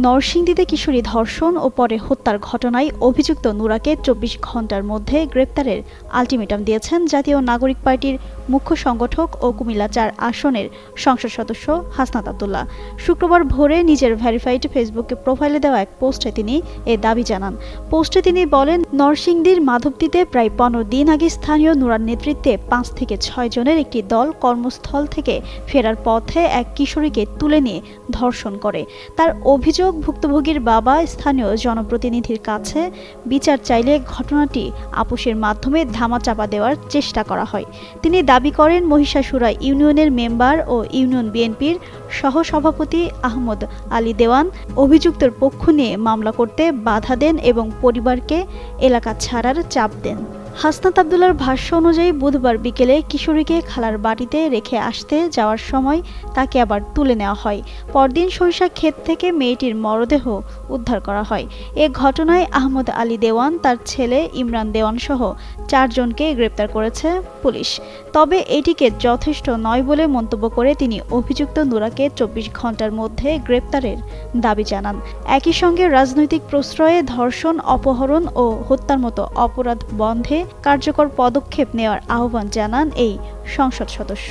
নরসিংদীতে কিশোরী ধর্ষণ ও পরে হত্যার ঘটনায় অভিযুক্ত নুরাকে ২৪ ঘণ্টার মধ্যে গ্রেপ্তারের আলটিমেটাম দিয়েছেন জাতীয় নাগরিক পার্টির মুখ্য সংগঠক ও কুমিল্লা-৪ আসনের সংসদ সদস্য হাসনাত আব্দুল্লাহ। শুক্রবার ভোরে নিজের ভেরিফাইড ফেসবুক প্রোফাইলে দেওয়া এক পোস্টে তিনি এ দাবি জানান। পোস্টে তিনি বলেন, নরসিংদীর মাধবদীতে প্রায় ১৫ দিন আগে স্থানীয় নুরার নেতৃত্বে ৫ থেকে ৬ জনের একটি দল কর্মস্থল থেকে ফেরার পথে এক কিশোরীকে তুলে নিয়ে ধর্ষণ করে। তার অভিযোগ, ভুক্তভোগীর বাবা স্থানীয় জনপ্রতিনিধির কাছে বিচার চাইলে ঘটনাটি আপোষের মাধ্যমে ধামাচাপা দেওয়ার চেষ্টা করা হয়। তিনি দাবি করেন, মহিষাসুরা ইউনিয়নের মেম্বার ও ইউনিয়ন বিএনপির সহসভাপতি আহমদ আলী দেওয়ান অভিযুক্তের পক্ষ নিয়ে মামলা করতে বাধা দেন এবং পরিবারকে এলাকা ছাড়ার চাপ দেন। হাসনাত আব্দুল্লাহর ভাষ্য অনুযায়ী বুধবার বিকেলে কিশোরীকে খালার বাড়িতে রেখে আসতে যাওয়ার সময় তাকে আবার তুলে নেওয়া হয়। পরদিন সরিষা ক্ষেত থেকে মেয়েটির মরদেহ উদ্ধার করা হয়। এ ঘটনায় আহমদ আলী দেওয়ান, তার ছেলে ইমরান দেওয়ান সহ ৪ জনকে গ্রেপ্তার করেছে পুলিশ। তবে এটিকে যথেষ্ট নয় বলে মন্তব্য করে তিনি অভিযুক্ত নুরাকে ২৪ ঘণ্টার মধ্যে গ্রেপ্তারের দাবি জানান। একই সঙ্গে রাজনৈতিক প্রশ্রয়ে ধর্ষণ, অপহরণ ও হত্যার মতো অপরাধ বন্ধে কার্যকর পদক্ষেপ নেওয়ার আহ্বান জানান এই সংসদ সদস্য।